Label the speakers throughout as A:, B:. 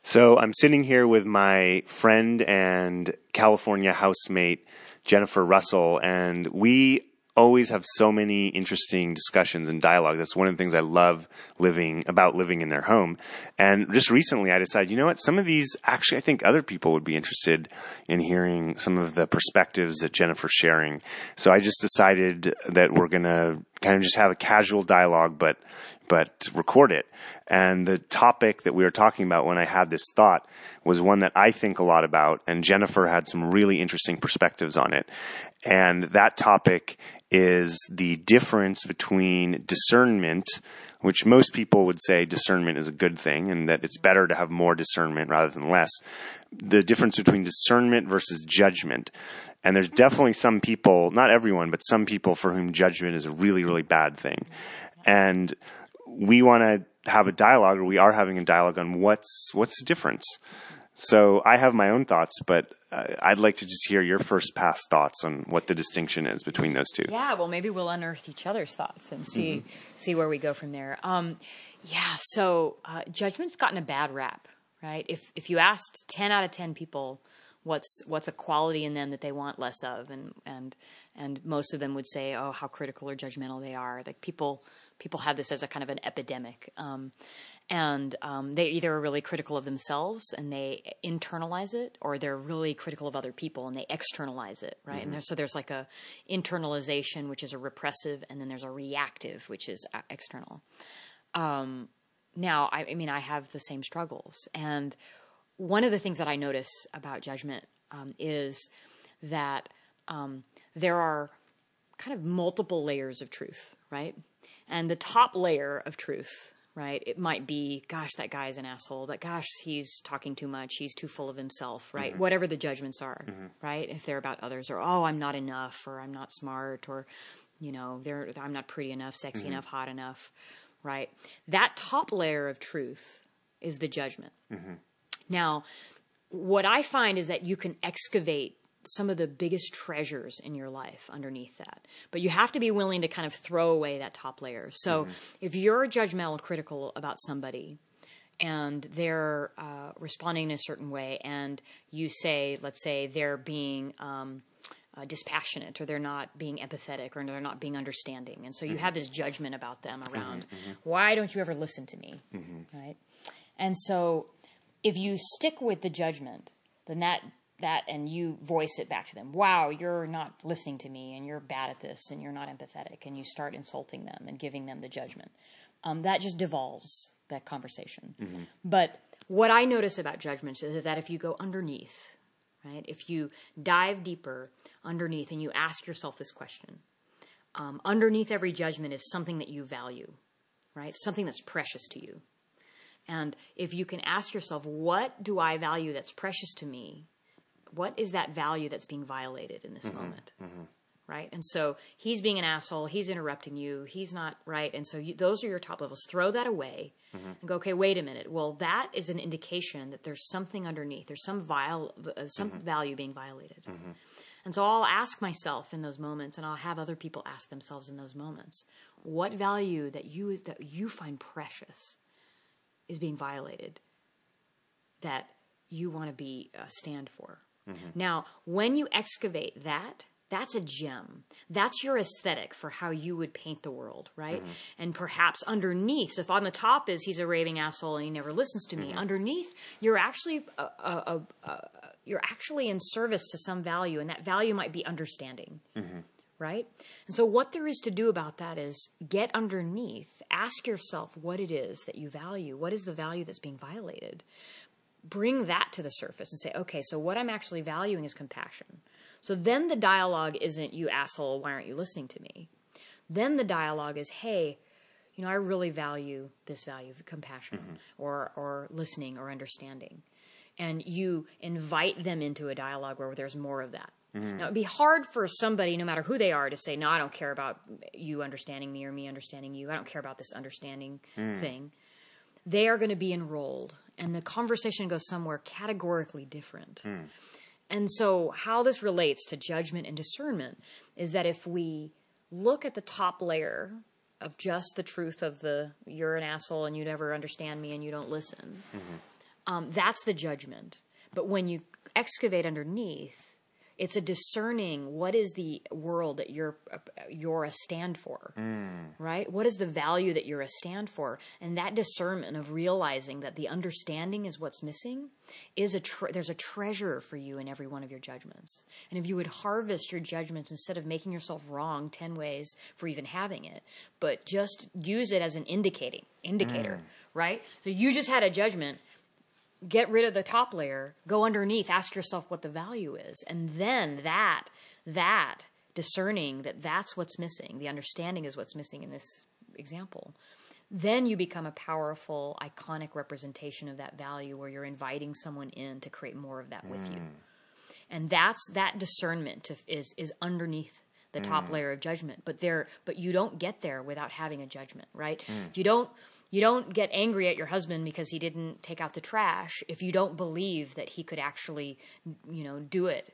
A: So I'm sitting here with my friend and California housemate, Jennifer Russell, and we always have so many interesting discussions and dialogue. That's one of the things I love living in their home. And just recently I decided, you know what, some of these, actually I think other people would be interested in hearing some of the perspectives that Jennifer's sharing. So I just decided that we're going to kind of just have a casual dialogue, but record it. And the topic that we were talking about when I had this thought was one that I think a lot about, and Jennifer had some really interesting perspectives on it. And that topic is the difference between discernment, which most people would say discernment is a good thing and that it's better to have more discernment rather than less. The difference between discernment versus judgment. And there's definitely some people, not everyone, but some people for whom judgment is a really, really bad thing. And we want to have a dialogue, or we are having a dialogue on what's the difference. So I have my own thoughts, but I'd like to just hear your first pass thoughts on what the distinction is between those two.
B: Yeah, well, maybe we'll unearth each other's thoughts and see where we go from there. So judgment's gotten a bad rap, right? If you asked 10 out of 10 people what's a quality in them that they want less of, and most of them would say, oh, how critical or judgmental they are. Like people have this as a kind of an epidemic. They either are really critical of themselves and they internalize it, or they're really critical of other people and they externalize it, right? Mm-hmm. And there's like a internalization, which is a repressive, and then there's a reactive, which is external. Now, I have the same struggles. And one of the things that I notice about judgment is that there are kind of multiple layers of truth, right? And the top layer of truth, right, it might be, gosh, that guy's an asshole. That, gosh, he's talking too much. He's too full of himself, right? Mm-hmm. Whatever the judgments are, right? If they're about others, or, oh, I'm not enough, or I'm not smart, or, I'm not pretty enough, sexy enough, hot enough, right? That top layer of truth is the judgment. Mm-hmm. Now, what I find is that you can excavate some of the biggest treasures in your life underneath that. But you have to be willing to kind of throw away that top layer. So if you're judgmental, critical about somebody, and they're responding in a certain way, and you say, let's say they're being dispassionate, or they're not being empathetic, or they're not being understanding. And so you have this judgment about them around, why don't you ever listen to me, right? And so if you stick with the judgment, then that and you voice it back to them. Wow, you're not listening to me, and you're bad at this, and you're not empathetic, and you start insulting them and giving them the judgment. That just devolves that conversation. Mm-hmm. But what I notice about judgments is that if you go underneath, right, if you dive deeper underneath and you ask yourself this question, underneath every judgment is something that you value, right? Something that's precious to you. And if you can ask yourself, what do I value that's precious to me? What is that value that's being violated in this moment, right? And so he's being an asshole. He's interrupting you. He's not right. And so those are your top levels. Throw that away and go, okay, wait a minute. Well, that is an indication that there's something underneath. There's some value being violated. And so I'll ask myself in those moments, and I'll have other people ask themselves in those moments, what value that you find precious is being violated that you want to be stand for. Now, when you excavate that, that's a gem. That's your aesthetic for how you would paint the world, right? And perhaps underneath, so if on the top is he's a raving asshole and he never listens to me, underneath you're actually in service to some value, and that value might be understanding, right? And so what there is to do about that is get underneath, ask yourself what it is that you value. What is the value that's being violated? Bring that to the surface and say, okay, so what I'm actually valuing is compassion. So then the dialogue isn't, you asshole, why aren't you listening to me? Then the dialogue is, hey, I really value this value of compassion or listening or understanding. And you invite them into a dialogue where there's more of that. Now, it'd be hard for somebody, no matter who they are, to say, no, I don't care about you understanding me or me understanding you. I don't care about this understanding thing. They are going to be enrolled, and the conversation goes somewhere categorically different. And so how this relates to judgment and discernment is that if we look at the top layer of just the truth of you're an asshole and you never understand me and you don't listen, That's the judgment. But when you excavate underneath, it's a discerning. What is the world that you're a stand for, right? What is the value that you're a stand for? And that discernment of realizing that the understanding is what's missing is there's a treasure for you in every one of your judgments. And if you would harvest your judgments instead of making yourself wrong 10 ways for even having it, but just use it as an indicator, right? So you just had a judgment. Get rid of the top layer, go underneath, ask yourself what the value is. And then that discerning that's what's missing, the understanding is what's missing in this example. Then you become a powerful, iconic representation of that value where you're inviting someone in to create more of that with you. And that discernment is underneath the top layer of judgment. But you don't get there without having a judgment, right? You don't get angry at your husband because he didn't take out the trash if you don't believe that he could actually, do it.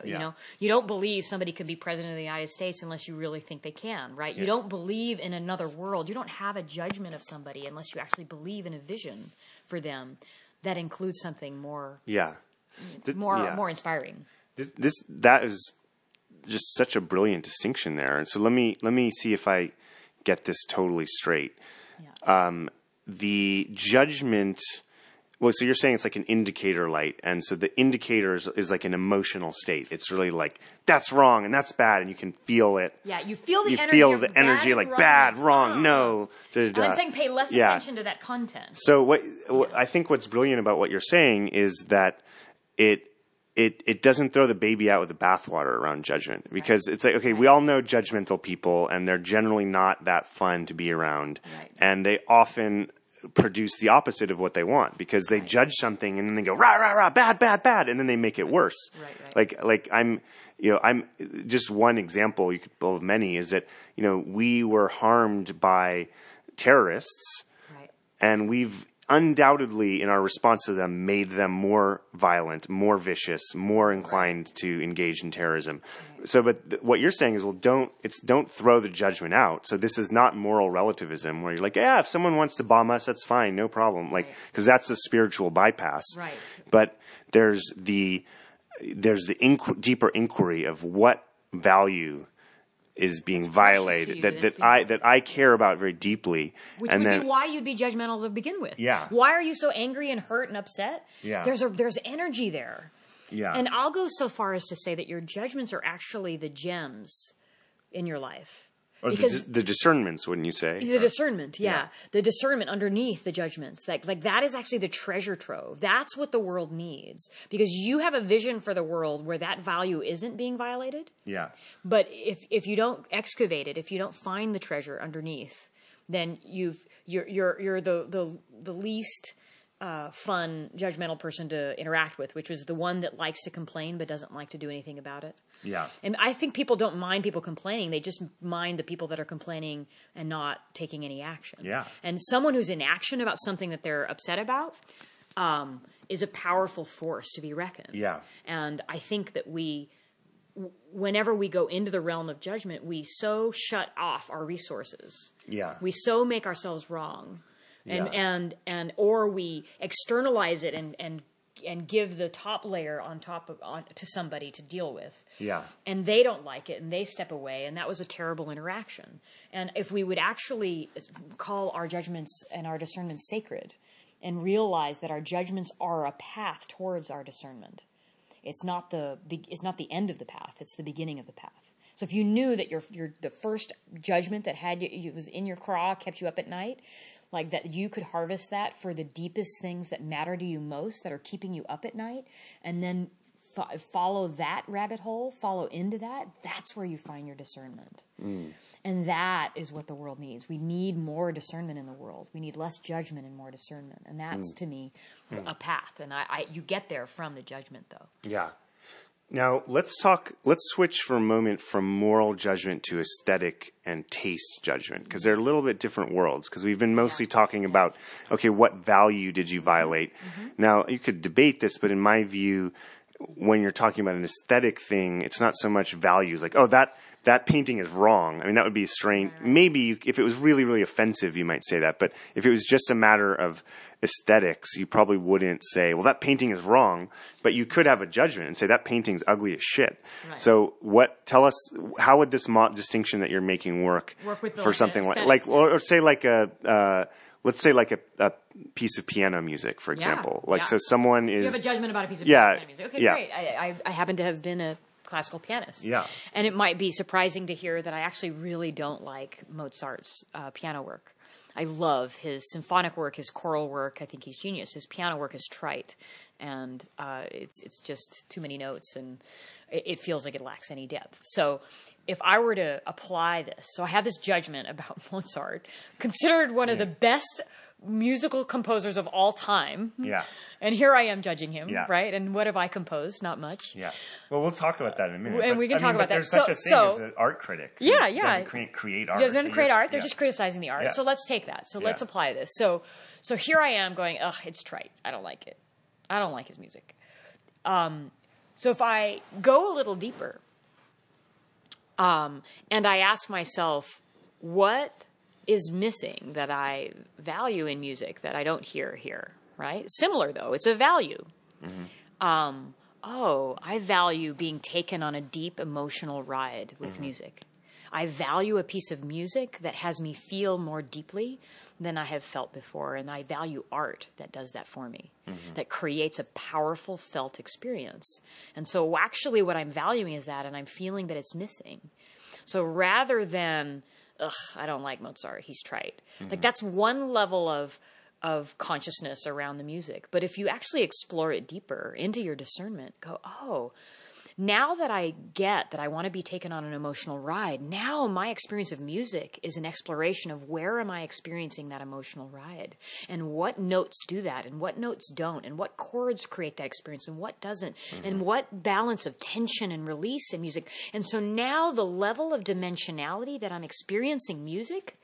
B: You don't believe somebody could be president of the United States unless you really think they can, right? Yeah. You don't believe in another world. You don't have a judgment of somebody unless you actually believe in a vision for them that includes something more, more inspiring.
A: That is just such a brilliant distinction there. And so let me see if I get this totally straight. Yeah. The judgment, so you're saying it's like an indicator light, and so the indicator is like an emotional state. It's really like, that's wrong and that's bad, and you can feel it.
B: Yeah, you feel the energy.
A: You feel the energy like bad, wrong, no.
B: And I'm saying pay less attention to that content.
A: So what I think what's brilliant about what you're saying is that it doesn't throw the baby out with the bathwater around judgment, because it's like, okay, we all know judgmental people, and they're generally not that fun to be around. Right. And they often produce the opposite of what they want, because they judge something and then they go, rah, rah, rah, bad, bad, bad. And then they make it worse. Right. Like I'm just one example, you could of many, is that, we were harmed by terrorists, and we've undoubtedly, in our response to them, made them more violent, more vicious, more inclined to engage in terrorism. So, but what you're saying is, well, don't throw the judgment out. So this is not moral relativism where you're like, yeah, if someone wants to bomb us, that's fine, no problem. Like, because that's a spiritual bypass. Right. But there's the deeper inquiry of what value is being violated that I care about very deeply,
B: which would be why you'd be judgmental to begin with.
A: Yeah.
B: Why are you so angry and hurt and upset?
A: Yeah.
B: There's energy there.
A: Yeah.
B: And I'll go so far as to say that your judgments are actually the gems in your life.
A: Or the discernments, wouldn't you say?
B: The discernment, yeah. The discernment underneath the judgments. Like that is actually the treasure trove. That's what the world needs. Because you have a vision for the world where that value isn't being violated. Yeah. But if you don't excavate it, if you don't find the treasure underneath, then you're the least fun judgmental person to interact with, which was the one that likes to complain but doesn't like to do anything about it. Yeah. And I think people don't mind people complaining. They just mind the people that are complaining and not taking any action. Yeah. And someone who's in action about something that they're upset about is a powerful force to be reckoned. Yeah. And I think that whenever we go into the realm of judgment, we so shut off our resources. Yeah. We so make ourselves wrong. Or we externalize it and give the top layer on to somebody to deal with. Yeah. And they don't like it and they step away, and that was a terrible interaction. And if we would actually call our judgments and our discernments sacred and realize that our judgments are a path towards our discernment. It's not the end of the path, it's the beginning of the path. So if you knew that the first judgment that had you was in your craw, kept you up at night, like that you could harvest that for the deepest things that matter to you most, that are keeping you up at night, and then follow that rabbit hole, follow into that, that's where you find your discernment. And that is what the world needs. We need more discernment in the world. We need less judgment and more discernment. And that's, to me, a path. And you get there from the judgment, though. Yeah.
A: Now, let's switch for a moment from moral judgment to aesthetic and taste judgment, because they're a little bit different worlds, because we've been mostly talking about, okay, what value did you violate? Mm-hmm. Now, you could debate this, but in my view, when you're talking about an aesthetic thing, it's not so much values, like, oh, that painting is wrong. I mean, that would be strange.
B: Right.
A: Maybe if it was really, really offensive, you might say that. But if it was just a matter of aesthetics, you probably wouldn't say, well, that painting is wrong. But you could have a judgment and say that painting's ugly as shit. Right. So tell us, how would this distinction that you're making work
B: with
A: for something or say like let's say like a piece of piano music, for example. So someone is...
B: So you have a judgment about a piece of piano music. Okay, great. I happen to have been a classical pianist.
A: Yeah.
B: And it might be surprising to hear that I actually really don't like Mozart's piano work. I love his symphonic work, his choral work. I think he's genius. His piano work is trite, and it's just too many notes, and it feels like it lacks any depth. So if I were to apply this, so I have this judgment about Mozart, considered one of the best musical composers of all time.
A: Yeah.
B: And here I am judging him, right? And what have I composed? Not much.
A: Yeah. Well, we'll talk about that in a minute.
B: And we can talk about that.
A: There's such a thing as an art critic.
B: Yeah.
A: Doesn't create art.
B: Doesn't create art. They're just criticizing the art.
A: Yeah.
B: So let's take that. So let's apply this. So here I am going, ugh, it's trite. I don't like it. I don't like his music. So if I go a little deeper, and I ask myself, what is missing that I value in music that I don't hear here, right? Similar, though. It's a value. Mm-hmm. I value being taken on a deep emotional ride with music. I value a piece of music that has me feel more deeply than I have felt before, and I value art that does that for me, that creates a powerful felt experience. And so actually what I'm valuing is that, and I'm feeling that it's missing. So rather than... ugh, I don't like Mozart, he's trite. Like that's one level of consciousness around the music. But if you actually explore it deeper into your discernment, go, oh, now that I get that I want to be taken on an emotional ride, now my experience of music is an exploration of where am I experiencing that emotional ride, and what notes do that, and what notes don't, and what chords create that experience, and what doesn't, and what balance of tension and release in music. And so now the level of dimensionality that I'm experiencing music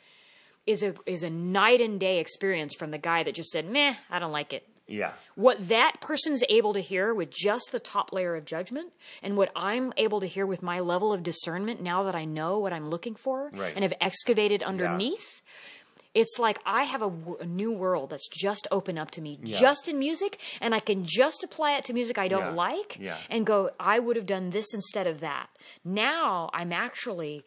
B: is a night and day experience from the guy that just said, meh, I don't like it.
A: Yeah.
B: What that person's able to hear with just the top layer of judgment, and what I'm able to hear with my level of discernment now that I know what I'm looking for and have excavated underneath, it's like I have a new world that's just opened up to me just in music, and I can just apply it to music I don't like and go, I would have done this instead of that. Now I'm actually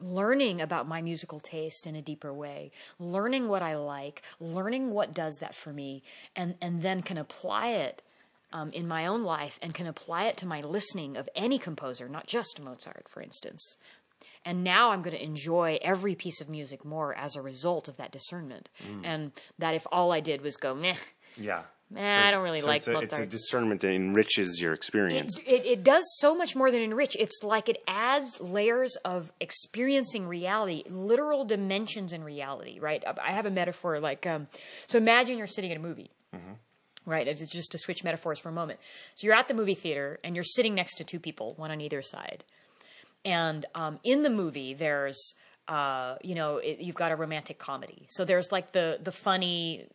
B: learning about my musical taste in a deeper way, learning what I like, learning what does that for me, and then can apply it in my own life, and can apply it to my listening of any composer, not just Mozart, for instance. And now I'm going to enjoy every piece of music more as a result of that discernment. And that if all I did was go, meh.
A: Yeah.
B: I don't really like Mozart.
A: It's a discernment that enriches your experience.
B: It does so much more than enrich. It's like it adds layers of experiencing reality, literal dimensions in reality, right? I have a metaphor like, so imagine you're sitting in a movie, right? It's just to switch metaphors for a moment. So you're at the movie theater and you're sitting next to two people, one on either side. And in the movie, there's... you've got a romantic comedy. So there's like the funny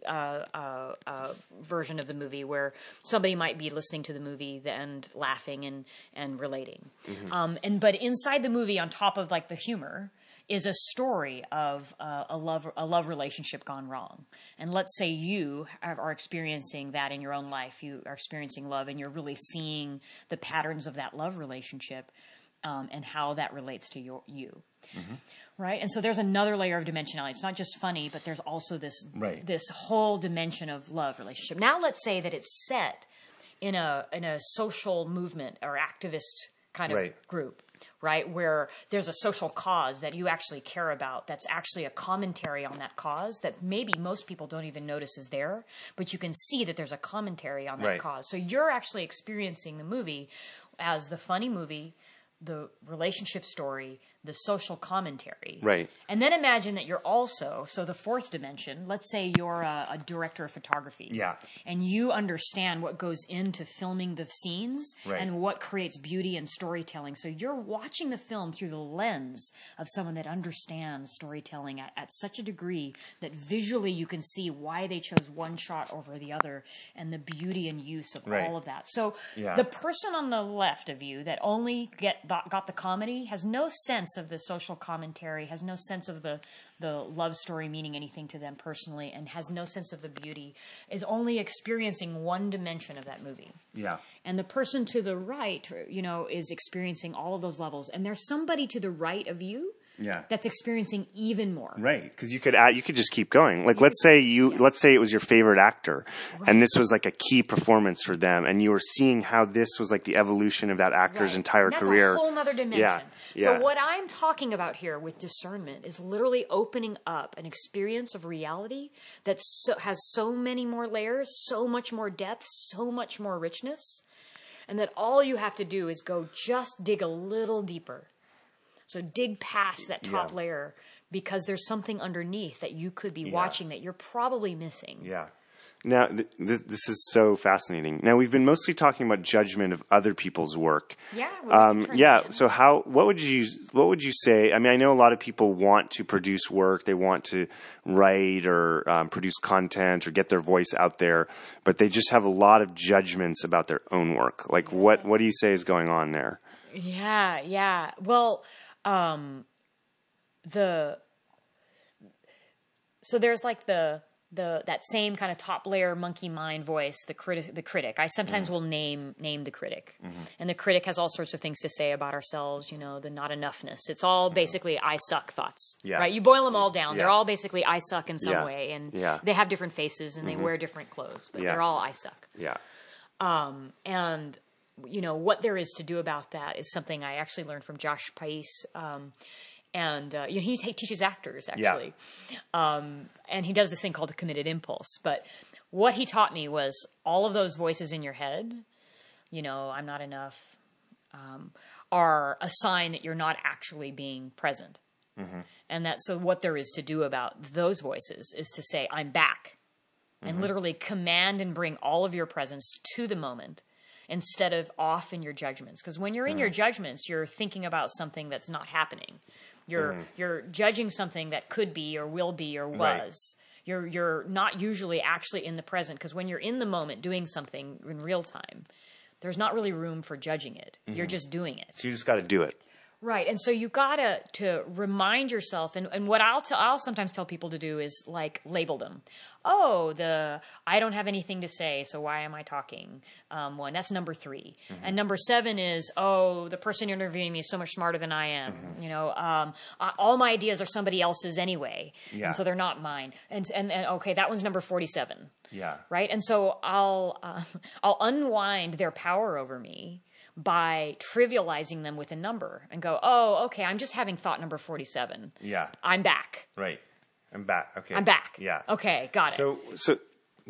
B: version of the movie where somebody might be listening to the movie and laughing and relating. But inside the movie, on top of like the humor, is a story of a love relationship gone wrong. And let's say you are experiencing that in your own life. You are experiencing love, and you're really seeing the patterns of that love relationship and how that relates to you. Right? And so there's another layer of dimensionality. It's not just funny, but there's also this whole dimension of love relationship. Now let's say that it's set in a social movement or activist kind of group, right? Where there's a social cause that you actually care about, that's actually a commentary on that cause that maybe most people don't even notice is there, but you can see that there's a commentary on that cause. So you're actually experiencing the movie as the funny movie, the relationship story, the social commentary.
A: Right.
B: And then imagine that you're also, so the fourth dimension, let's say you're a director of photography.
A: Yeah.
B: And you understand what goes into filming the scenes and what creates beauty and storytelling. So you're watching the film through the lens of someone that understands storytelling at such a degree that visually you can see why they chose one shot over the other and the beauty and use of all of that. So the person on the left of you that only got the comedy has no sense sense of the social commentary, has no sense of the love story meaning anything to them personally, and has no sense of the beauty, is only experiencing one dimension of that movie.
A: Yeah.
B: And the person to the right, is experiencing all of those levels. And there's somebody to the right of you that's experiencing even more.
A: Right, because you could just keep going. Like, let's say it was your favorite actor, and this was like a key performance for them, and you were seeing how this was like the evolution of that actor's entire career.
B: That's a whole other dimension.
A: Yeah.
B: So what I'm talking about here with discernment is literally opening up an experience of reality that has so many more layers, so much more depth, so much more richness, and that all you have to do is just dig a little deeper. So dig past that top layer, because there's something underneath that you could be watching that you're probably missing. Yeah.
A: Now, this is so fascinating. Now, we've been mostly talking about judgment of other people's work.
B: Yeah.
A: So what would you say? I mean, I know a lot of people want to produce work. They want to write or produce content or get their voice out there, but they just have a lot of judgments about their own work. Like, what do you say is going on there?
B: Yeah. Well, so there's like that same kind of top layer monkey mind voice, the critic. I sometimes will name the critic, and the critic has all sorts of things to say about ourselves. The not enoughness. It's all basically I suck thoughts, right? You boil them all down. They're all basically I suck in some way, and they have different faces and they wear different clothes, but they're all I suck.
A: Yeah.
B: And what there is to do about that is something I actually learned from Josh Pais. And he teaches actors, actually. And he does this thing called a committed impulse. But what he taught me was all of those voices in your head, I'm not enough, are a sign that you're not actually being present. And so what there is to do about those voices is to say, I'm back. And literally command and bring all of your presence to the moment, instead of off in your judgments. Because when you're in your judgments, you're thinking about something that's not happening. You're judging something that could be or will be or was. Right. You're not usually actually in the present, because when you're in the moment doing something in real time, there's not really room for judging it. You're just doing it.
A: So you just got to do it.
B: Right. And so you got to remind yourself, and what I'll sometimes tell people to do is like label them. I don't have anything to say, so why am I talking? One, that's number 3. And number 7 is, the person interviewing me is so much smarter than I am. All my ideas are somebody else's anyway, and so they're not mine. And okay, that one's number 47.
A: Yeah.
B: Right. And so I'll unwind their power over me by trivializing them with a number and go, okay, I'm just having thought number 47.
A: Yeah.
B: I'm back.
A: Right. I'm back. Okay.
B: I'm back.
A: Yeah.
B: Okay, got it.
A: So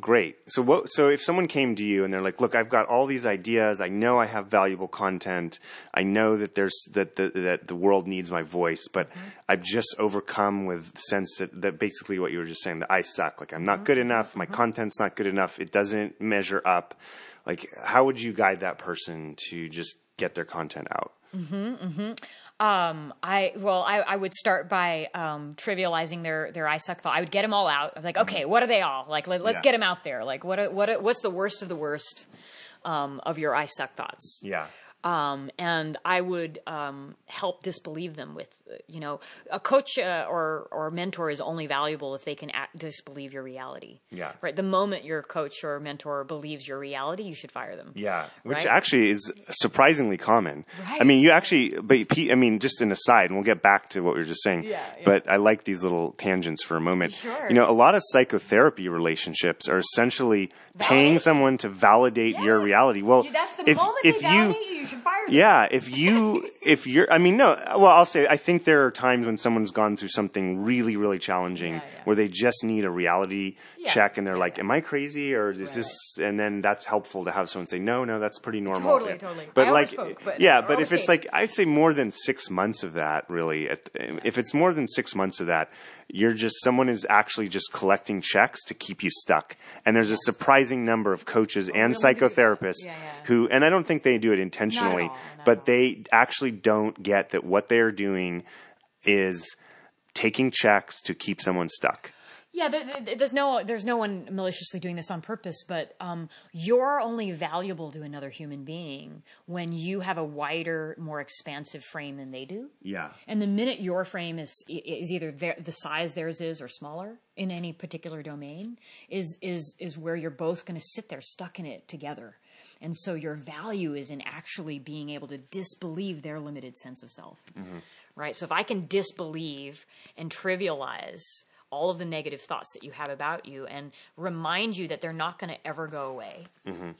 A: great. So if someone came to you and they're like, look, I've got all these ideas. I know I have valuable content. I know that that the world needs my voice, but I've just overcome with the sense that basically what you were just saying, that I suck. Like, I'm not good enough. My content's not good enough. It doesn't measure up. Like, how would you guide that person to just get their content out?
B: I would start by trivializing their I suck thought. I would get them all out. I'm like, okay, what are they all? Like, let's get them out there. Like, what's the worst of the worst of your I suck thoughts?
A: Yeah.
B: And I would help disbelieve them with, a coach or mentor is only valuable if they can disbelieve your reality.
A: Yeah.
B: Right. The moment your coach or mentor believes your reality, you should fire them.
A: Yeah. Which actually is surprisingly common.
B: Right.
A: I mean, just an aside, and we'll get back to what we were just saying. Yeah. But I like these little tangents for a moment.
B: Sure.
A: A lot of psychotherapy relationships are essentially paying someone to validate your reality. Well,
B: that's the moment they validate you should fire them.
A: Yeah. I'll say, I think there are times when someone's gone through something really, really challenging where they just need a reality check, and they're like, am I crazy, or is this, and then that's helpful to have someone say, no, that's pretty normal.
B: Totally.
A: But
B: but
A: if it's like, I'd say more than 6 months of that, really, if it's more than 6 months of that, someone is actually just collecting checks to keep you stuck. And there's a surprising number of coaches and psychotherapists who, and I don't think they do it intentionally, but they actually don't get that what they're doing is taking checks to keep someone stuck.
B: Yeah, there's no one maliciously doing this on purpose, but you're only valuable to another human being when you have a wider, more expansive frame than they do.
A: Yeah.
B: And the minute your frame is either the size theirs is or smaller in any particular domain, is where you're both going to sit there stuck in it together. And so your value is in actually being able to disbelieve their limited sense of self. Mm-hmm. Right? So if I can disbelieve and trivialize all of the negative thoughts that you have about you and remind you that they're not going to ever go away. Mm-hmm.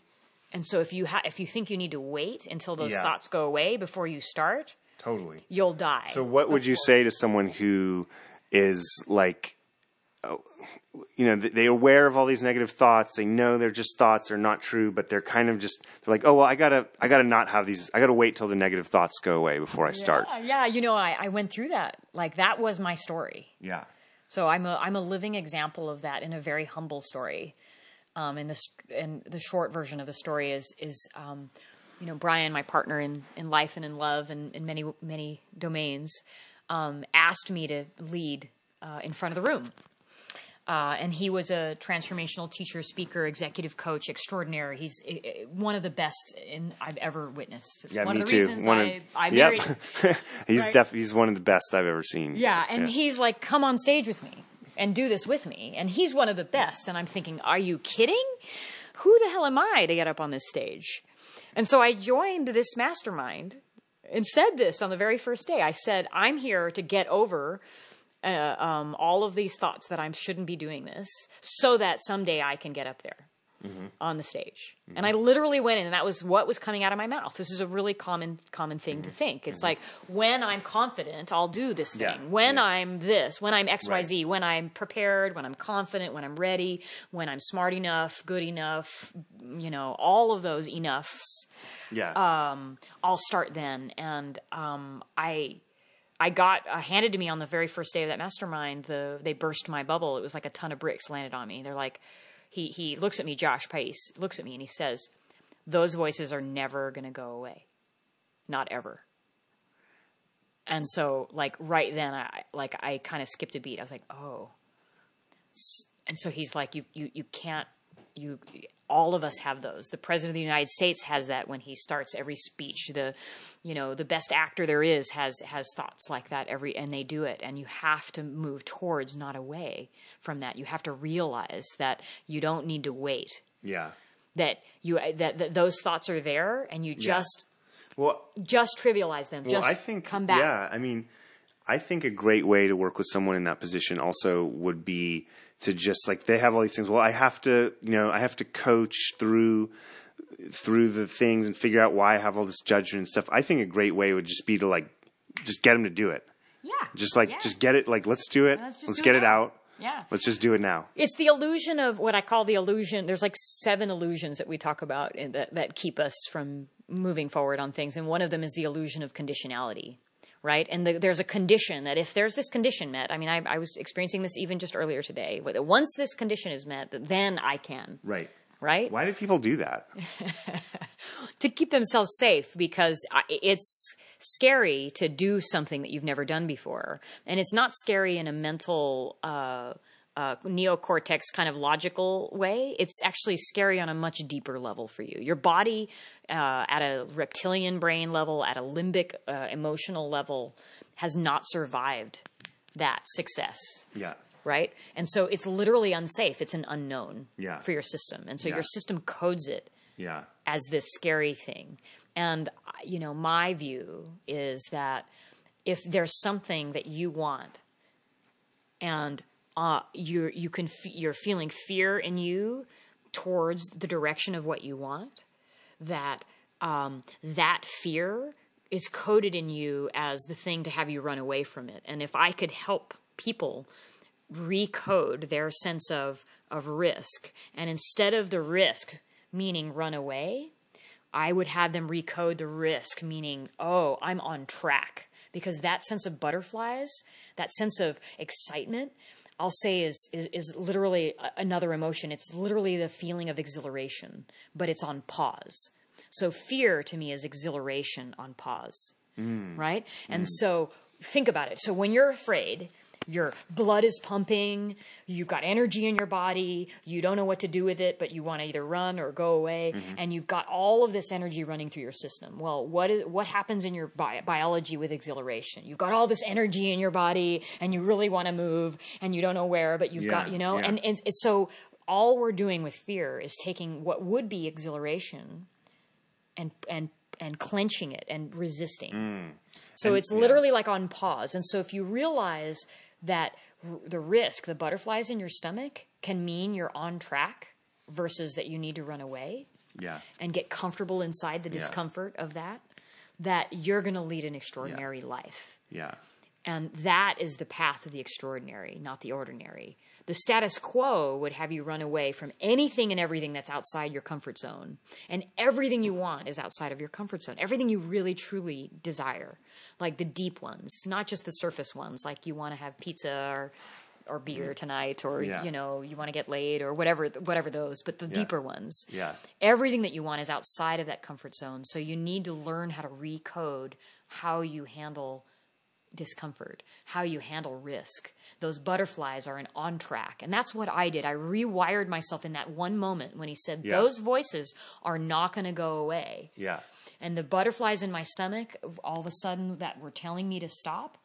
B: And so if you think you need to wait until those thoughts go away before you start,
A: totally,
B: you'll die.
A: So what would you say to someone who is like, they're aware of all these negative thoughts. They know they're just thoughts, are not true, but they're kind of just, they're like, oh, well, I gotta not have these. I gotta wait till the negative thoughts go away before I start.
B: Yeah. I went through that. Like that was my story.
A: Yeah.
B: So I'm a living example of that in a very humble story. And the short version of the story is Brian, my partner in life and in love and in many, many domains, asked me to lead in front of the room. And he was a transformational teacher, speaker, executive coach extraordinary. He's one of the best I've ever witnessed. It's one
A: me
B: of the
A: too.
B: reasons I married him.
A: He's one of the best I've ever seen.
B: Yeah, and he's like, come on stage with me and do this with me. And he's one of the best. And I'm thinking, are you kidding? Who the hell am I to get up on this stage? And so I joined this mastermind and said this on the very first day. I said, I'm here to get over all of these thoughts that I shouldn't be doing this so that someday I can get up there on the stage. Mm-hmm. And I literally went in and that was what was coming out of my mouth. This is a really common thing to think. It's like, when I'm confident, I'll do this thing. Yeah. When I'm this, when I'm XYZ, when I'm prepared, when I'm confident, when I'm ready, when I'm smart enough, good enough, all of those enoughs. Yeah. I'll start then. And I got handed to me on the very first day of that mastermind. They burst my bubble. It was like a ton of bricks landed on me. They're like, he looks at me, Josh Pais, looks at me and he says, those voices are never going to go away. Not ever. And so like right then I kind of skipped a beat. I was like, oh. And so he's like, you can't, all of us have those. The president of the United States has that when he starts every speech. The best actor there is has thoughts like that and they do it. And you have to move towards, not away from that. You have to realize that you don't need to wait. Yeah. That those thoughts are there and you just trivialize them.
A: Well, I think, come back. Yeah. I mean, I think a great way to work with someone in that position also would be to just like, they have all these things. Well, I have to coach through the things and figure out why I have all this judgment and stuff. I think a great way would just be to like, just get them to do it. Yeah. Just get it. Like, let's do it. Let's get it out. Yeah. Let's just do it now.
B: It's the illusion of what I call the illusion. There's like 7 illusions that we talk about that keep us from moving forward on things. And one of them is the illusion of conditionality. Right? And there's a condition that if there's this condition met, I mean, I was experiencing this even just earlier today, that once this condition is met, then I can. Right. Right?
A: Why do people do that?
B: To keep themselves safe, because it's scary to do something that you've never done before. And it's not scary in a mental neocortex kind of logical way. It's actually scary on a much deeper level for you. Your body at a reptilian brain level, at a limbic emotional level, has not survived that success. Yeah. Right? And so it's literally unsafe. It's an unknown for your system. And so your system codes it as this scary thing. And, my view is that if there's something that you want and you're feeling fear in you towards the direction of what you want, that fear is coded in you as the thing to have you run away from it. And if I could help people recode their sense of risk, and instead of the risk meaning run away, I would have them recode the risk meaning, oh, I'm on track. Because that sense of butterflies, that sense of excitement, I'll say is literally another emotion. It's literally the feeling of exhilaration, but it's on pause. So fear to me is exhilaration on pause, right? And so think about it. So when you're afraid, Your blood is pumping. You've got energy in your body. You don't know what to do with it, but you want to either run or go away. And you've got all of this energy running through your system. Well, what happens in your biology with exhilaration? You've got all this energy in your body, and you really want to move, and you don't know where, but you've got, and so all we're doing with fear is taking what would be exhilaration and clenching it and resisting. So it's literally like on pause. And so if you realize that the risk, the butterflies in your stomach, can mean you're on track versus that you need to run away and get comfortable inside the discomfort of that you're going to lead an extraordinary life. And that is the path of the extraordinary, not the ordinary. The status quo would have you run away from anything and everything that's outside your comfort zone. And everything you want is outside of your comfort zone. Everything you really, truly desire. Like the deep ones, not just the surface ones. Like you want to have pizza or beer tonight, or, you want to get laid or whatever those. But the deeper ones. Everything that you want is outside of that comfort zone. So you need to learn how to recode how you handle discomfort, how you handle risk. Those butterflies are on track. And that's what I did. I rewired myself in that one moment when he said, those voices are not going to go away. And the butterflies in my stomach, all of a sudden that were telling me to stop,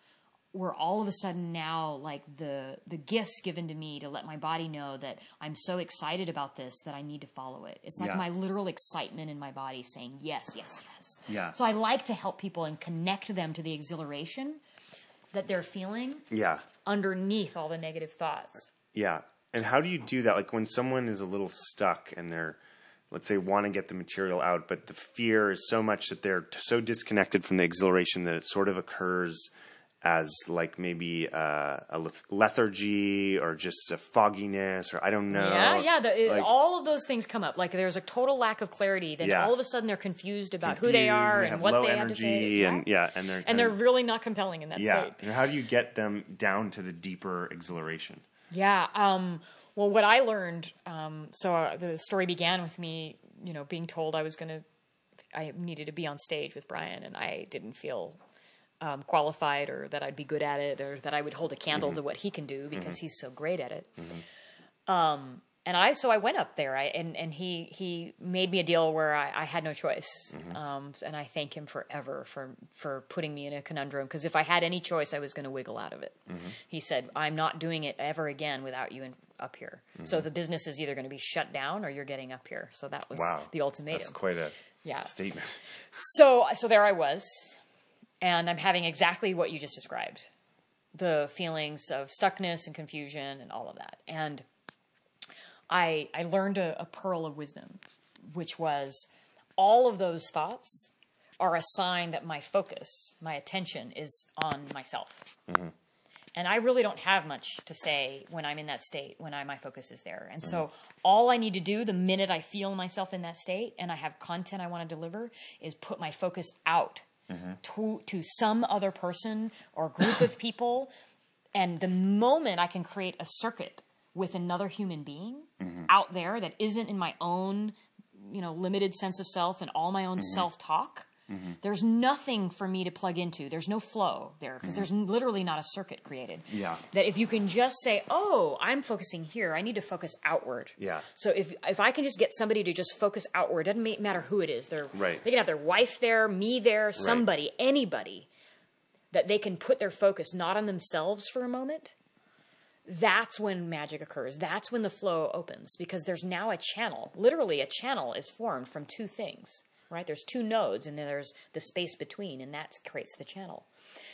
B: were all of a sudden now like the gifts given to me to let my body know that I'm so excited about this that I need to follow it. It's like my literal excitement in my body saying, yes, yes, yes. So I like to help people and connect them to the exhilaration that they're feeling underneath all the negative thoughts.
A: And how do you do that? Like when someone is a little stuck and they're, let's say, want to get the material out, but the fear is so much that they're so disconnected from the exhilaration that it sort of occurs as like maybe a lethargy or just a fogginess or I don't know.
B: All of those things come up. Like there's a total lack of clarity. Then all of a sudden they're confused about who they are and what they have to say.
A: And
B: they're really not compelling in that state.
A: And how do you get them down to the deeper exhilaration?
B: Well, what I learned, the story began with me, being told I needed to be on stage with Brian, and I didn't feel qualified or that I'd be good at it or that I would hold a candle to what he can do because he's so great at it. And I went up there and he made me a deal where I had no choice. And I thank him forever for putting me in a conundrum, because if I had any choice, I was going to wiggle out of it. He said, I'm not doing it ever again without you up here. So the business is either going to be shut down or you're getting up here. So that was the ultimatum.
A: That's quite a statement.
B: So there I was. And I'm having exactly what you just described. The feelings of stuckness and confusion and all of that. And I learned a pearl of wisdom, which was all of those thoughts are a sign that my focus, my attention is on myself. And I really don't have much to say when I'm in that state, when my focus is there. And so all I need to do the minute I feel myself in that state and I have content I want to deliver is put my focus out to some other person or group of people. And the moment I can create a circuit with another human being out there that isn't in my own, limited sense of self and all my own self-talk, there's nothing for me to plug into. There's no flow there because there's literally not a circuit created. That if you can just say, oh, I'm focusing here, I need to focus outward. So if I can just get somebody to just focus outward, it doesn't matter who it is. They can have their wife there, me there, somebody, anybody, that they can put their focus not on themselves for a moment. That's when magic occurs. That's when the flow opens, because there's now a channel. Literally, a channel is formed from two things. Right? There's two nodes, and then there's the space between, and that creates the channel.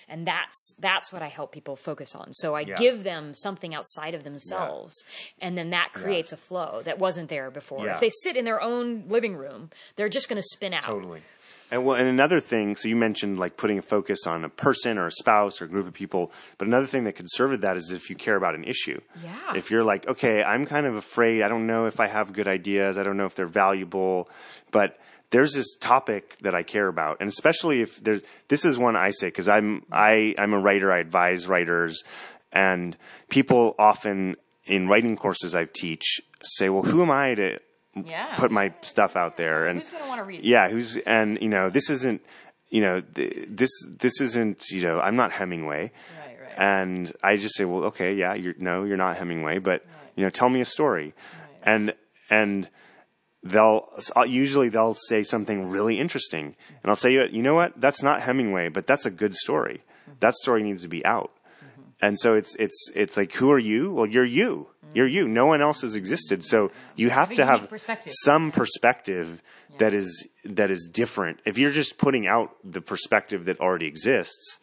B: And that's what I help people focus on. So I give them something outside of themselves, and then that creates a flow that wasn't there before. If they sit in their own living room, they're just going to spin out.
A: Totally. And another thing, so you mentioned like putting a focus on a person or a spouse or a group of people, but another thing that could serve with that is if you care about an issue. If you're like, okay, I'm kind of afraid, I don't know if I have good ideas, I don't know if they're valuable, but there's this topic that I care about, and especially if this is one I say, because I'm a writer, I advise writers, and people often in writing courses I teach say, well, who am I to put my stuff out there? And
B: who's going to want to read it?
A: This isn't, this isn't, I'm not Hemingway. And I just say, well, okay, yeah, you're not Hemingway, but tell me a story. Right. And they'll say something really interesting, and I'll say, you know what, that's not Hemingway, but that's a good story. That story needs to be out. And so it's like, who are you? Well, you're you. You're you. No one else has existed. So you have to have some perspective that is different. If you're just putting out the perspective that already exists,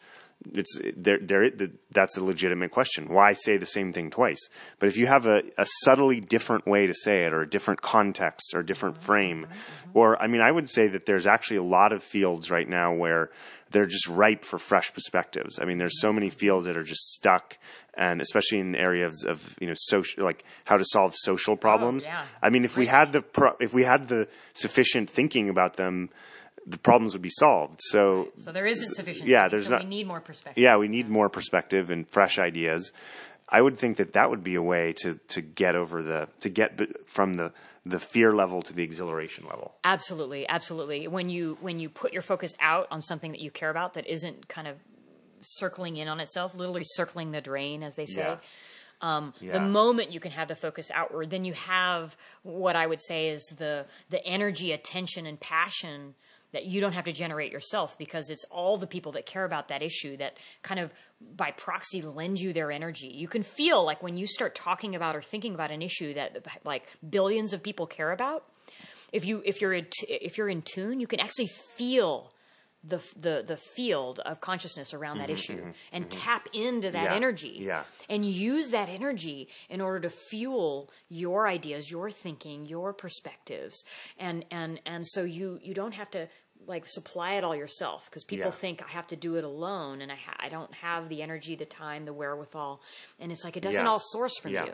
A: that's a legitimate question. Why say the same thing twice? But if you have a subtly different way to say it, or a different context, or a different frame, or I would say that there's actually a lot of fields right now where they're just ripe for fresh perspectives. There's so many fields that are just stuck, and especially in areas of social, like how to solve social problems. If we had the sufficient thinking about them, the problems would be solved. So
B: there isn't sufficient.
A: Yeah,
B: we need more perspective.
A: Yeah, we need more perspective and fresh ideas. I would think that would be a way to get from the fear level to the exhilaration level.
B: Absolutely, absolutely. When you put your focus out on something that you care about that isn't kind of circling in on itself, literally circling the drain, as they say. The moment you can have the focus outward, then you have what I would say is the energy, attention, and passion that you don't have to generate yourself, because it's all the people that care about that issue that kind of by proxy lend you their energy. You can feel like when you start talking about or thinking about an issue that like billions of people care about, if you're in tune, you can actually feel the field of consciousness around that issue and tap into that energy and use that energy in order to fuel your ideas, your thinking, your perspectives. And so you don't have to like supply it all yourself, because people think I have to do it alone, and I don't have the energy, the time, the wherewithal. And it's like, it doesn't all source from you.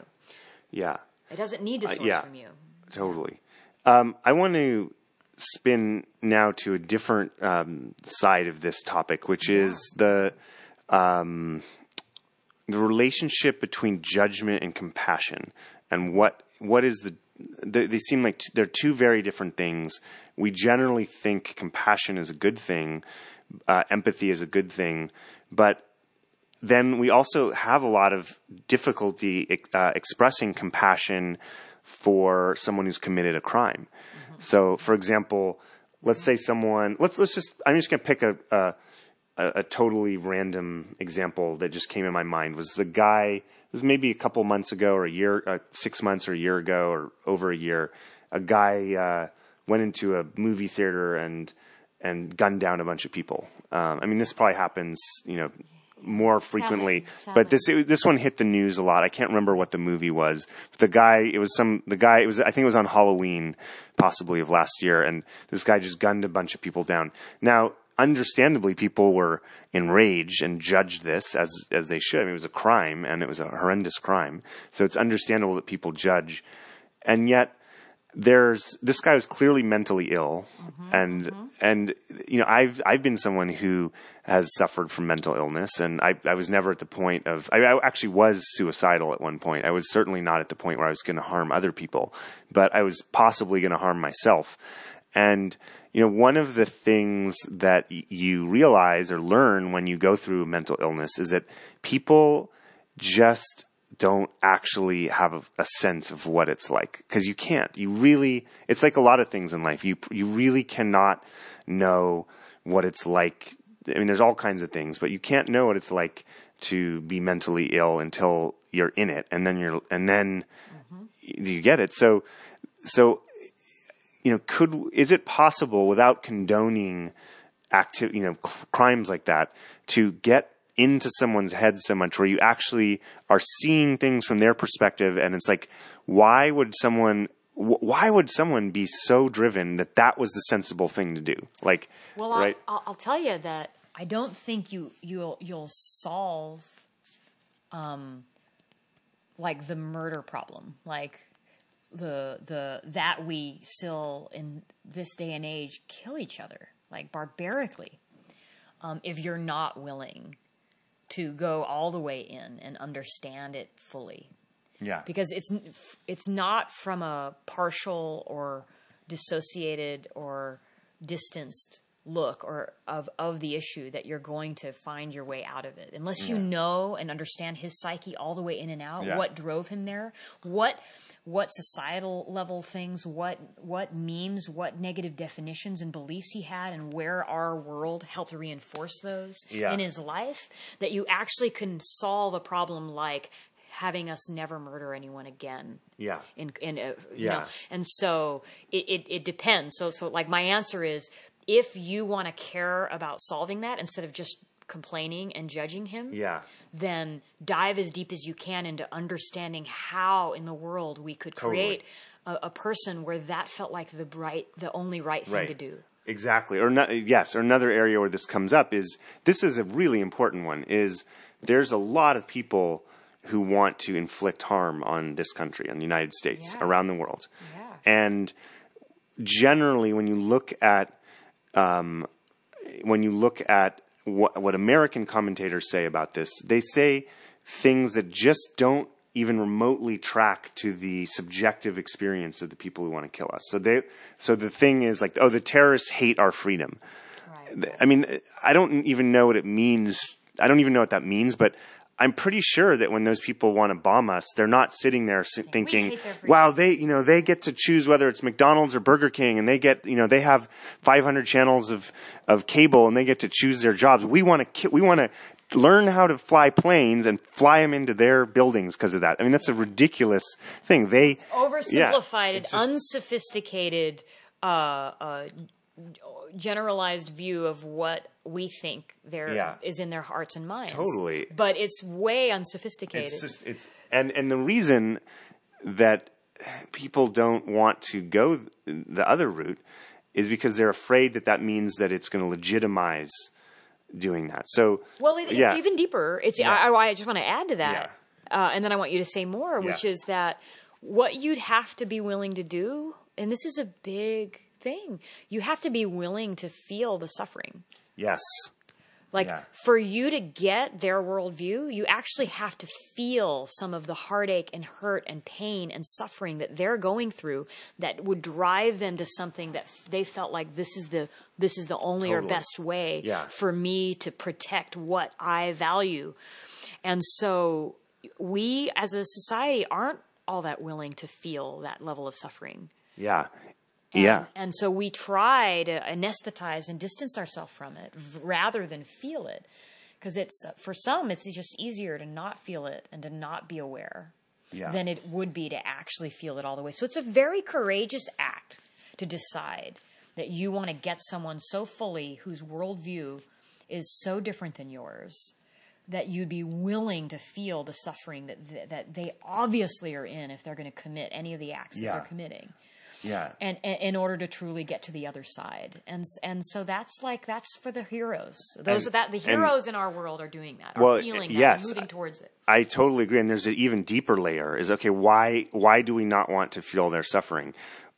A: Yeah.
B: It doesn't need to source from you.
A: Totally. I want to spin now to a different side of this topic, which is the relationship between judgment and compassion, and what is they seem like they're two very different things. We generally think compassion is a good thing, empathy is a good thing, but then we also have a lot of difficulty expressing compassion for someone who's committed a crime. So, for example, let's say someone. I'm just going to pick a totally random example that just came in my mind. Was the guy? It was maybe a couple months ago, or a year, 6 months, or a year ago, or over a year. A guy went into a movie theater and gunned down a bunch of people. This probably happens, more frequently. Sadly. But this one hit the news a lot. I can't remember what the movie was. But I think it was on Halloween, possibly of last year, and this guy just gunned a bunch of people down. Now, understandably, people were enraged and judged this as they should. It was a crime, and it was a horrendous crime. So it's understandable that people judge. And yet, this guy was clearly mentally ill, and I've been someone who has suffered from mental illness, and I was never at the point of I actually was suicidal at one point. I was certainly not at the point where I was going to harm other people, but I was possibly going to harm myself. And one of the things that you realize or learn when you go through mental illness is that people just don't actually have a sense of what it's like, because you can't. It's like a lot of things in life. You really cannot know what it's like. There's all kinds of things, but you can't know what it's like to be mentally ill until you're in it, and then you get it. So is it possible, without condoning crimes like that, to get into someone's head so much where you actually are seeing things from their perspective, and it's like, why would someone be so driven that was the sensible thing to do? Like,
B: well, right? I'll tell you that I don't think you'll solve like the murder problem, like that we still in this day and age kill each other like barbarically, if you're not willing to go all the way in and understand it fully. Yeah. Because it's not from a partial or dissociated or distanced look or of the issue that you're going to find your way out of it. Unless you know and understand his psyche all the way in and out, what drove him there, what societal level things, what memes, what negative definitions and beliefs he had, and where our world helped reinforce those in his life, that you actually can solve a problem like having us never murder anyone again. You know, and so it depends. So like my answer is, if you want to care about solving that instead of just complaining and judging him, then dive as deep as you can into understanding how in the world we could create a person where that felt like the only right thing to do.
A: Exactly. Or another area where this comes up is, this is a really important one, is there's a lot of people who want to inflict harm on this country, on the United States, around the world. And generally, when you look at what American commentators say about this, they say things that just don't even remotely track to the subjective experience of the people who want to kill us. So the thing is like, the terrorists hate our freedom. Right. I mean, I don't even know what it means. I don't even know what that means, but I'm pretty sure that when those people want to bomb us, they're not sitting there thinking, wow, they get to choose whether it's McDonald's or Burger King, and they get, they have 500 channels of cable, and they get to choose their jobs. We want to learn how to fly planes and fly them into their buildings because of that. I mean, that's a ridiculous thing. It's
B: oversimplified, unsophisticated, generalized view of what we think is in their hearts and minds.
A: Totally.
B: But it's way unsophisticated.
A: And the reason that people don't want to go the other route is because they're afraid that means that it's going to legitimize doing that. So,
B: it's even deeper. I just want to add to that. And then I want you to say more, which is that what you'd have to be willing to do, and this is a big thing, you have to be willing to feel the suffering.
A: Yes.
B: For you to get their worldview, you actually have to feel some of the heartache and hurt and pain and suffering that they're going through, that would drive them to something that they felt like this is the only or best way for me to protect what I value. And so we as a society aren't all that willing to feel that level of suffering. And so we try to anesthetize and distance ourselves from it rather than feel it. Because for some, it's just easier to not feel it and to not be aware than it would be to actually feel it all the way. So it's a very courageous act to decide that you want to get someone so fully whose worldview is so different than yours that you'd be willing to feel the suffering that they obviously are in if they're going to commit any of the acts that they're committing. And in order to truly get to the other side. And so that's for the heroes. The heroes in our world are doing that, are feeling that, moving towards it.
A: I totally agree. And there's an even deeper layer is, okay, why do we not want to feel their suffering?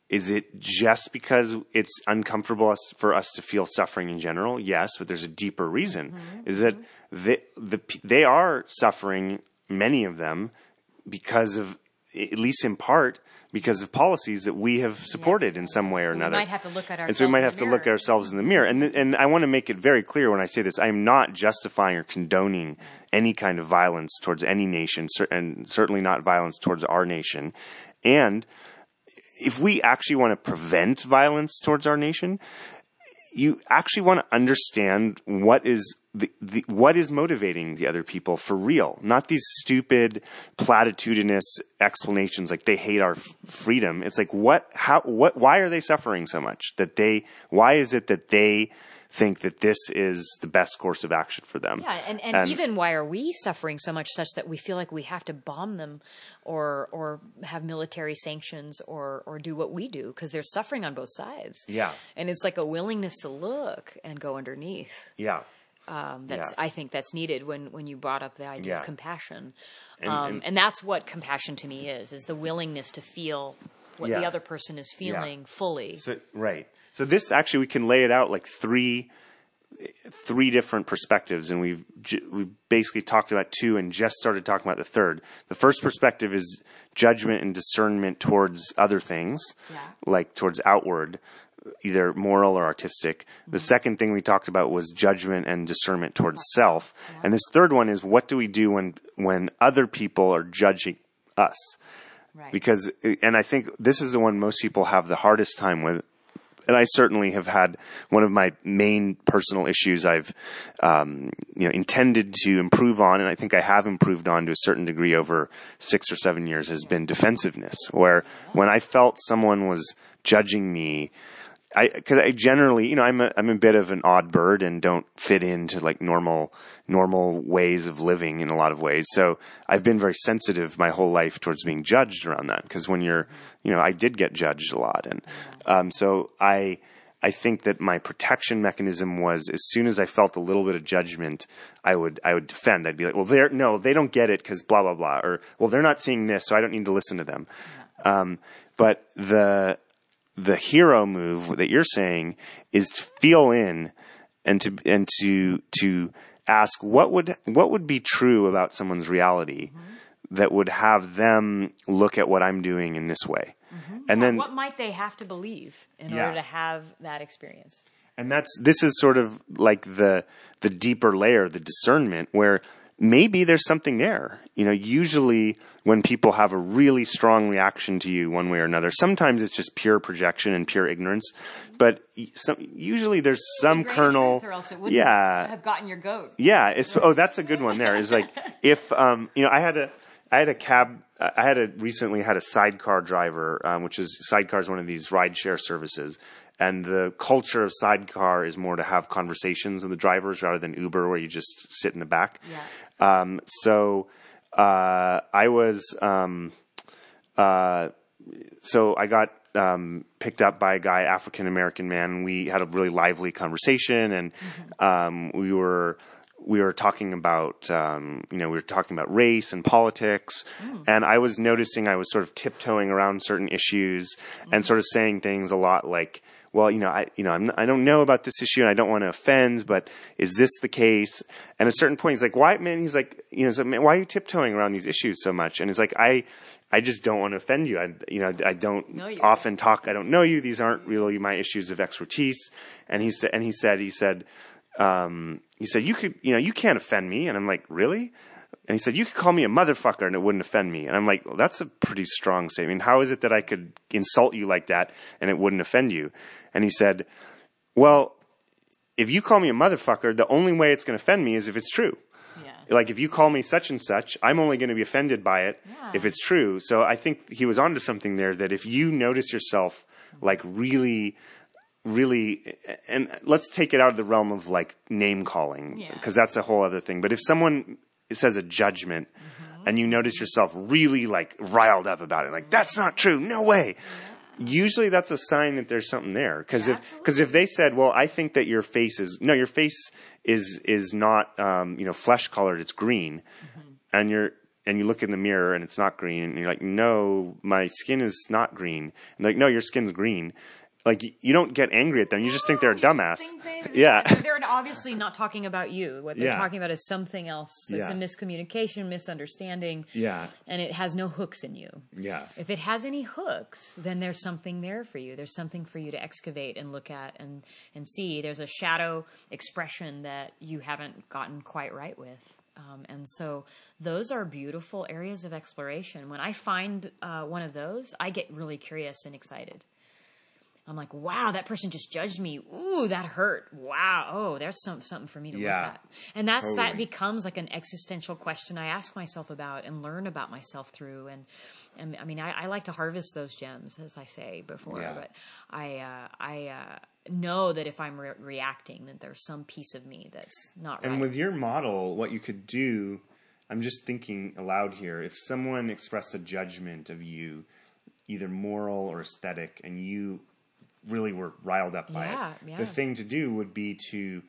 A: Is it just because it's uncomfortable for us to feel suffering in general? Yes, but there's a deeper reason. Is that they are suffering, many of them, because of, at least in part, because of policies that we have supported in some way or another.
B: We might have to look at ourselves.
A: And so we might have to look at ourselves in the mirror. And I want to make it very clear when I say this, I am not justifying or condoning any kind of violence towards any nation, and certainly not violence towards our nation. And if we actually want to prevent violence towards our nation, you actually want to understand what is what is motivating the other people for real, not these stupid platitudinous explanations like they hate our freedom. It's like, why are they suffering so much? Why is it that they think that this is the best course of action for them?
B: Yeah, and even why are we suffering so much such that we feel like we have to bomb them or have military sanctions or do what we do, because there's suffering on both sides.
A: Yeah.
B: And it's like a willingness to look and go underneath.
A: Yeah.
B: I think that's needed when you brought up the idea of compassion. And that's what compassion to me is the willingness to feel what the other person is feeling fully.
A: So this actually, we can lay it out like three different perspectives, and we've basically talked about two and just started talking about the third. The first perspective is judgment and discernment towards other things, like towards outward either moral or artistic. The second thing we talked about was judgment and discernment towards self. And this third one is, what do we do when other people are judging us?
B: Right.
A: Because, and I think this is the one most people have the hardest time with. And I certainly have had one of my main personal issues I've, intended to improve on, and I think I have improved on to a certain degree over 6 or 7 years, has been defensiveness. Where when I felt someone was judging me, because I generally, I'm a bit of an odd bird and don't fit into like normal ways of living in a lot of ways. So I've been very sensitive my whole life towards being judged around that. Because when you're, I did get judged a lot, and so I think that my protection mechanism was, as soon as I felt a little bit of judgment, I would defend. I'd be like, well, they don't get it because blah blah blah, or well, they're not seeing this, so I don't need to listen to them. But the hero move that you're saying is to feel in and to ask what would be true about someone's reality that would have them look at what I'm doing in this way. And then
B: what might they have to believe in order to have that experience?
A: And this is sort of like the deeper layer, the discernment, where maybe there's something there. Usually when people have a really strong reaction to you one way or another, sometimes it's just pure projection and pure ignorance, but usually there's some kernel.
B: Or else it wouldn't have gotten your goat.
A: Yeah. That's a good one there. Is like, if, I recently had a sidecar driver, sidecar is one of these rideshare services. And the culture of sidecar is more to have conversations with the drivers rather than Uber, where you just sit in the back.
B: Yeah.
A: So I got picked up by a guy, African American man. We had a really lively conversation, and we were talking about race and politics, and I was noticing I was sort of tiptoeing around certain issues and sort of saying things a lot like, well, I don't know about this issue and I don't want to offend, but is this the case? And at a certain point, he's like, why, man? He's like, man, why are you tiptoeing around these issues so much? And it's like, I just don't want to offend you. I don't often talk. I don't know you. These aren't really my issues of expertise. And he said, you can't offend me. And I'm like, really? And he said, you could call me a motherfucker and it wouldn't offend me. And I'm like, well, that's a pretty strong statement. How is it that I could insult you like that and it wouldn't offend you? And he said, well, if you call me a motherfucker, the only way it's going to offend me is if it's true. Yeah. Like if you call me such and such, I'm only going to be offended by it if it's true. So I think he was onto something there, that if you notice yourself like really, and let's take it out of the realm of like name calling, because that's a whole other thing. But if someone says a judgment and you notice yourself really like riled up about it, like that's not true, no way. Usually that's a sign that there's something there. Because if they said, well, I think that your face is not flesh colored, it's green, and you look in the mirror and it's not green, and you're like, no, my skin is not green. And like, no, your skin's green. Like, you don't get angry at them. You just think they're a dumbass.
B: They're obviously not talking about you. What they're talking about is something else. It's a miscommunication, misunderstanding. Yeah. And it has no hooks in you. Yeah. If it has any hooks, then there's something there for you. There's something for you to excavate and look at and see. There's a shadow expression that you haven't gotten quite right with. And so those are beautiful areas of exploration. When I find one of those, I get really curious and excited. I'm like, wow, that person just judged me. Ooh, that hurt. Wow. Oh, there's something for me to look at. And that becomes like an existential question I ask myself about and learn about myself through. And I mean, I like to harvest those gems, as I say before, but I know that if I'm reacting, that there's some piece of me that's not right.
A: And with your model, what you could do, I'm just thinking aloud here, if someone expressed a judgment of you, either moral or aesthetic, and you really were riled up by it. The thing to do would be you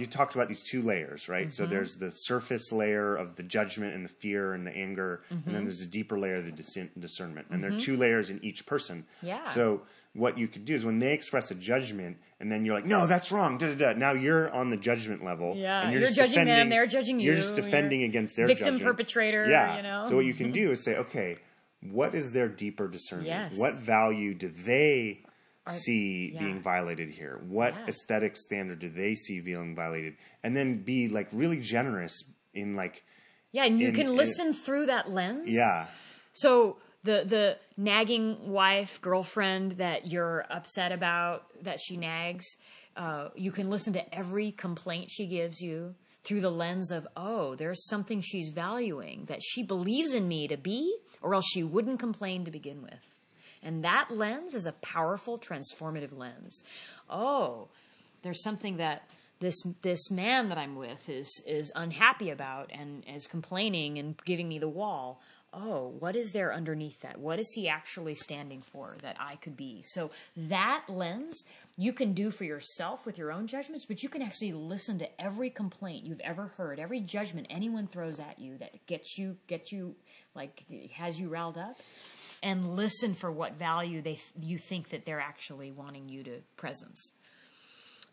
A: talked about these two layers, right? So there's the surface layer of the judgment and the fear and the anger, and then there's a deeper layer of the discernment. And there are two layers in each person. Yeah. So what you could do is when they express a judgment, and then you're like, no, that's wrong. Now you're on the judgment level. Yeah.
B: And you're judging them. They're judging you.
A: You're just defending against their
B: victim
A: judgment.
B: Perpetrator.
A: Yeah. So what you can do is say, okay, what is their deeper discernment? Yes. What value do they see being violated here? What aesthetic standard do they see being violated? And then be like really generous in like...
B: Yeah, and you can listen through that lens.
A: Yeah.
B: So the nagging wife, girlfriend that you're upset about, that she nags, you can listen to every complaint she gives you through the lens of, oh, there's something she's valuing that she believes in me to be, or else she wouldn't complain to begin with. And that lens is a powerful, transformative lens. Oh, there's something that this man that I'm with is unhappy about and is complaining and giving me the wall. Oh, what is there underneath that? What is he actually standing for that I could be? So that lens you can do for yourself with your own judgments, but you can actually listen to every complaint you've ever heard, every judgment anyone throws at you that gets you like has you riled up, and listen for what value you think that they're actually wanting you to presence.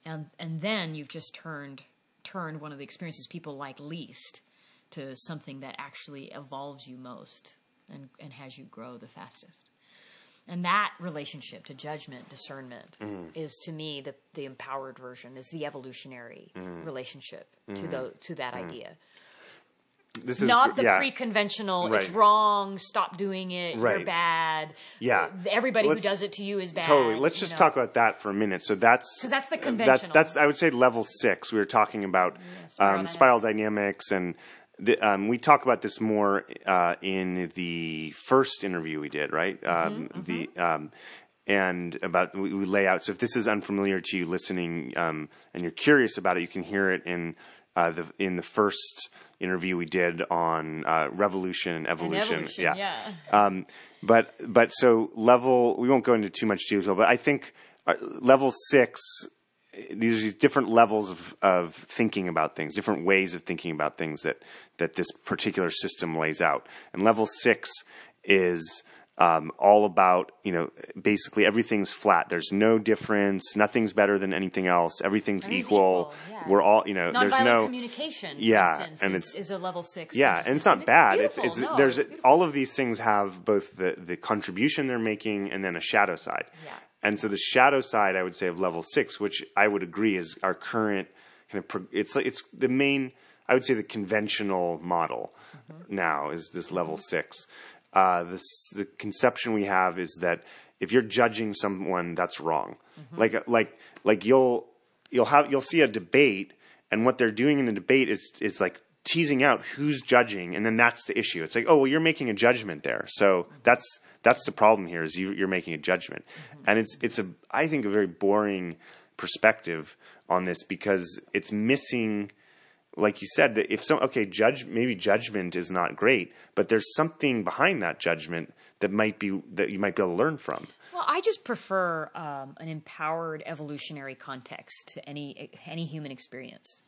B: And then you've just turned one of the experiences people like least to something that actually evolves you most and has you grow the fastest. And that relationship to judgment, discernment, is to me the empowered version, is the evolutionary relationship to that idea.
A: This is
B: not the pre-conventional, it's wrong, stop doing it, you're bad.
A: Yeah.
B: Everybody who does it to you is bad.
A: Totally. Let's just talk about that for a minute. So because
B: that's the conventional.
A: That's I would say level 6. We were talking about spiral dynamics, and we talk about this more in the first interview we did, right? And about we lay out. So if this is unfamiliar to you listening, and you're curious about it, you can hear it in the first interview we did on revolution and evolution. But so level, we won't go into too much detail, but I think level 6, these are these different levels of thinking about things, different ways of thinking about things that this particular system lays out. And level 6 is all about, basically everything's flat. There's no difference. Nothing's better than anything else. Everything's equal. Yeah. We're all, there's no
B: communication.
A: Yeah,
B: for instance, is a level 6.
A: Yeah, and it's not bad. It's
B: beautiful.
A: All of these things have both the contribution they're making and then a shadow side.
B: Yeah.
A: And so the shadow side, I would say, of level 6, which I would agree is our current kind of it's the main, I would say, the conventional model now is this level 6. The conception we have is that if you're judging someone, that's wrong. Like you'll see a debate, and what they're doing in the debate is like teasing out who's judging, and then that's the issue. It's like, oh, well, you're making a judgment there, so that's the problem here is you're making a judgment, and it's I think a very boring perspective on this because it's missing. Like you said, that maybe judgment is not great, but there's something behind that judgment that you might be able to learn from.
B: Well, I just prefer an empowered evolutionary context to any human experience.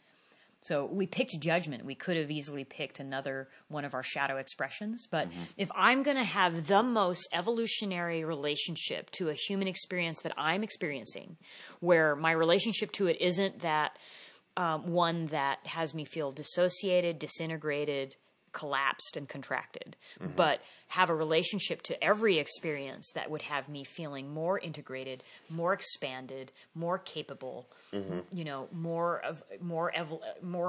B: So we picked judgment. We could have easily picked another one of our shadow expressions. But if I'm going to have the most evolutionary relationship to a human experience that I'm experiencing, where my relationship to it isn't that one that has me feel dissociated, disintegrated, collapsed, and contracted, but have a relationship to every experience that would have me feeling more integrated, more expanded, more capable, more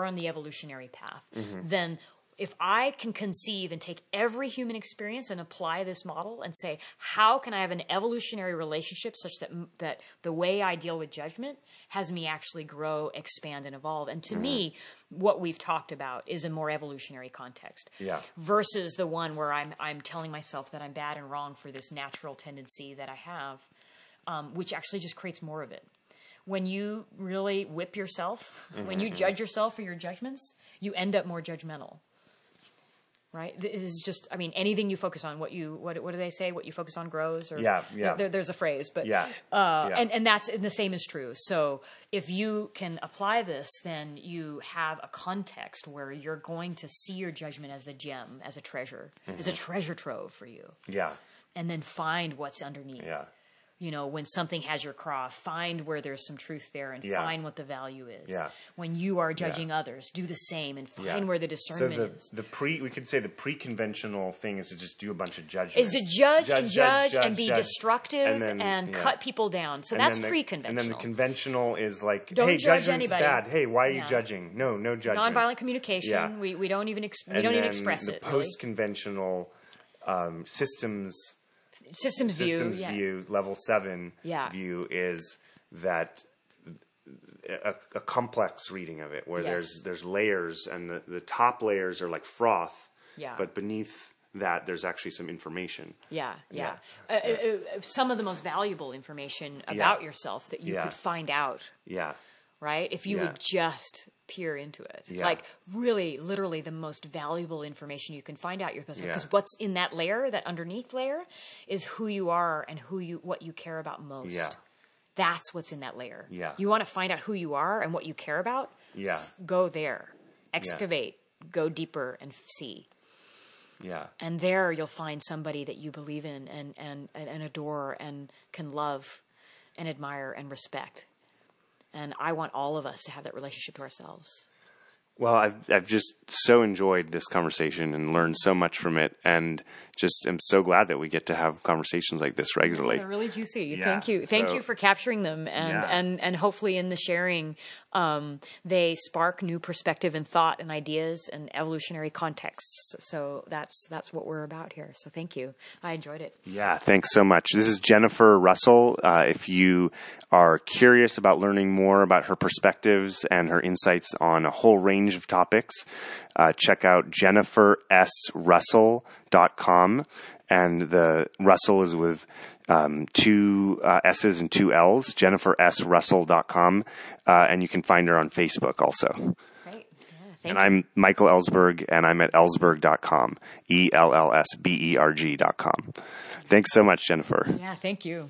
B: on the evolutionary path, then if I can conceive and take every human experience and apply this model and say, how can I have an evolutionary relationship such that the way I deal with judgment has me actually grow, expand, and evolve? And to me, what we've talked about is a more evolutionary context versus the one where I'm telling myself that I'm bad and wrong for this natural tendency that I have, which actually just creates more of it. When you really whip yourself, when you judge yourself for your judgments, you end up more judgmental. Right? It is just, anything you focus on, what do they say? What you focus on grows? Or, there's a phrase, but, and the same is true. So if you can apply this, then you have a context where you're going to see your judgment as the gem, as a treasure, as a treasure trove for you.
A: Yeah.
B: And then find what's underneath.
A: Yeah.
B: when something has your craw, find where there's some truth there and find what the value is.
A: Yeah.
B: When you are judging others, do the same and find where the discernment is.
A: We could say the pre-conventional thing is to just do a bunch of judgments.
B: Is to judge and be destructive and cut people down. So that's pre-conventional.
A: And then the conventional is like,
B: don't
A: hey,
B: judge
A: judgment's
B: anybody.
A: Bad. Hey, why are you judging? No judgment.
B: Nonviolent communication. Yeah. We don't even express it.
A: The post-conventional systems view, level 7 view is that a complex reading of it, where there's layers, and the top layers are like froth, but beneath that there's actually some information.
B: Some of the most valuable information about yourself that you could find out. Right? If you would just peer into it. Like really, literally the most valuable information you can find out yourself. Because what's in that layer, that underneath layer, is who you are and what you care about most. That's what's in that layer. You want to find out who you are and what you care about? Go there. Excavate. Go deeper and see. And there you'll find somebody that you believe in and adore and can love and admire and respect. And I want all of us to have that relationship to ourselves.
A: Well, I've just so enjoyed this conversation and learned so much from it, and just am so glad that we get to have conversations like this regularly.
B: They're really juicy. Thank you. Thank you for capturing them, and hopefully in the sharing, they spark new perspective and thought and ideas and evolutionary contexts. So that's what we're about here. So thank you. I enjoyed it.
A: Yeah, thanks so much. This is Jennifer Russell. If you are curious about learning more about her perspectives and her insights on a whole range of topics, check out jennifersrussell.com. And the Russell is with 2 S's and 2 L's, jennifersrussell.com. And you can find her on Facebook also.
B: Great.
A: And I'm Michael Ellsberg, and I'm at ellsberg.com, ELLSBERG.com. Thanks so much, Jennifer.
B: Yeah, thank you.